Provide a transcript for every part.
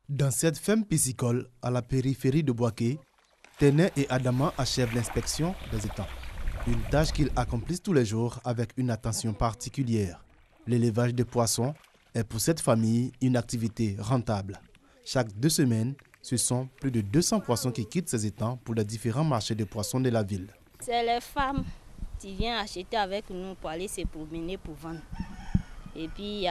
Dans cette ferme piscicole à la périphérie de Bouaké, Téné et Adama achèvent l'inspection des étangs. Une tâche qu'ils accomplissent tous les jours avec une attention particulière. L'élevage des poissons est pour cette famille une activité rentable. Chaque 2 semaines, ce sont plus de 200 poissons qui quittent ces étangs pour les différents marchés de poissons de la ville. C'est les femmes qui viennent acheter avec nous pour aller se promener pour vendre. Et puis,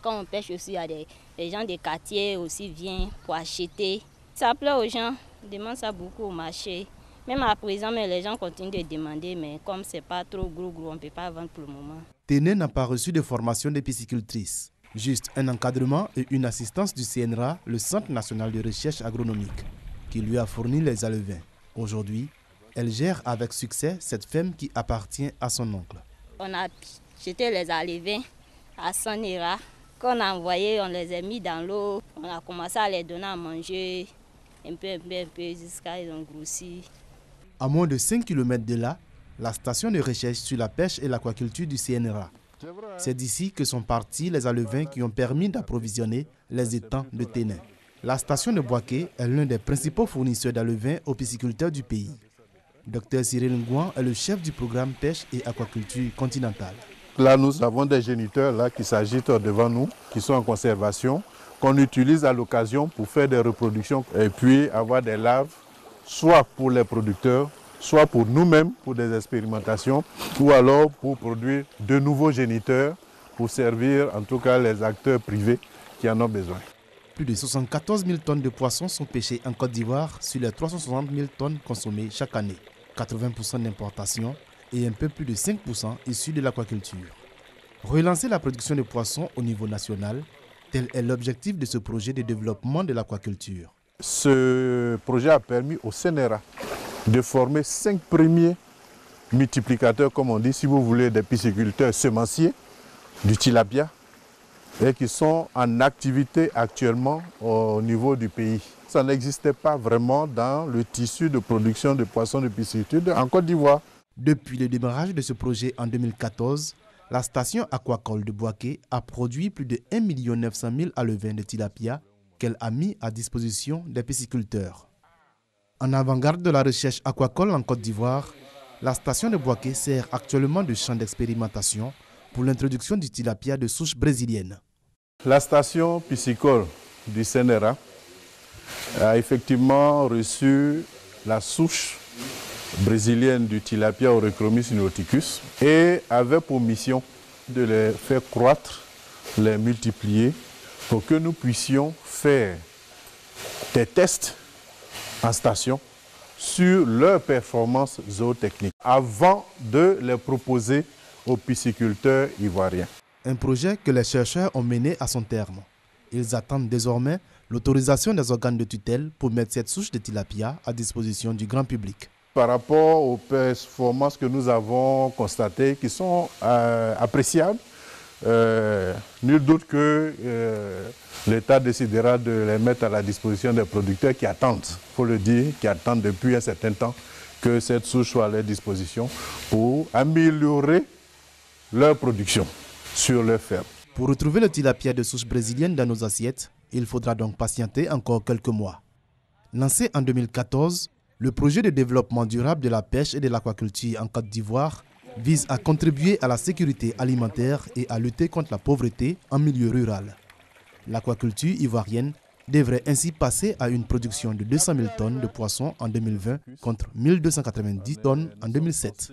quand on pêche aussi, il y a des gens des quartiers aussi viennent pour acheter. Ça plaît aux gens, ils demandent ça beaucoup au marché. Même à présent, mais les gens continuent de demander, mais comme ce n'est pas trop gros, on ne peut pas vendre pour le moment. Téné n'a pas reçu de formation de piscicultrice, juste un encadrement et une assistance du CNRA, le Centre national de recherche agronomique, qui lui a fourni les alevins. Aujourd'hui, elle gère avec succès cette ferme qui appartient à son oncle. On a jeté les alevins à Sanera. Quand on a envoyé, on les a mis dans l'eau. On a commencé à les donner à manger un peu, jusqu'à ils ont grossi. À moins de 5 km de là, la station de recherche sur la pêche et l'aquaculture du CNRA. C'est d'ici que sont partis les alevins qui ont permis d'approvisionner les étangs de Téné. La station de Bouaké est l'un des principaux fournisseurs d'alevins aux pisciculteurs du pays. Dr Cyril Ngouan est le chef du programme pêche et aquaculture continentale. Là, nous avons des géniteurs là, qui s'agitent devant nous, qui sont en conservation, qu'on utilise à l'occasion pour faire des reproductions et puis avoir des larves, soit pour les producteurs, soit pour nous-mêmes, pour des expérimentations, ou alors pour produire de nouveaux géniteurs pour servir en tout cas les acteurs privés qui en ont besoin. Plus de 74 000 tonnes de poissons sont pêchées en Côte d'Ivoire sur les 360 000 tonnes consommées chaque année. 80% d'importation et un peu plus de 5% issus de l'aquaculture. Relancer la production de poissons au niveau national, tel est l'objectif de ce projet de développement de l'aquaculture. Ce projet a permis au CNRA de former 5 premiers multiplicateurs, comme on dit, si vous voulez, des pisciculteurs semenciers du tilapia et qui sont en activité actuellement au niveau du pays. Ça n'existait pas vraiment dans le tissu de production de poissons de pisciculture en Côte d'Ivoire. Depuis le démarrage de ce projet en 2014, la station aquacole de Bouaké a produit plus de 1 900 000 alevins de tilapia qu'elle a mis à disposition des pisciculteurs. En avant-garde de la recherche aquacole en Côte d'Ivoire, la station de Bouaké sert actuellement de champ d'expérimentation pour l'introduction du tilapia de souche brésilienne. La station piscicole du CNRA a effectivement reçu la souche brésilienne du tilapia Oreochromis nauticus et avait pour mission de les faire croître, les multiplier pour que nous puissions faire des tests en station sur leur performance zootechnique avant de les proposer aux pisciculteurs ivoiriens. Un projet que les chercheurs ont mené à son terme. Ils attendent désormais l'autorisation des organes de tutelle pour mettre cette souche de tilapia à disposition du grand public. Par rapport aux performances que nous avons constatées, qui sont appréciables, nul doute que l'État décidera de les mettre à la disposition des producteurs qui attendent, il faut le dire, qui attendent depuis un certain temps que cette souche soit à leur disposition pour améliorer leur production sur leur ferme. Pour retrouver le tilapia de souche brésilienne dans nos assiettes, il faudra donc patienter encore quelques mois. Lancé en 2014, le projet de développement durable de la pêche et de l'aquaculture en Côte d'Ivoire vise à contribuer à la sécurité alimentaire et à lutter contre la pauvreté en milieu rural. L'aquaculture ivoirienne devrait ainsi passer à une production de 200 000 tonnes de poissons en 2020 contre 1290 tonnes en 2007.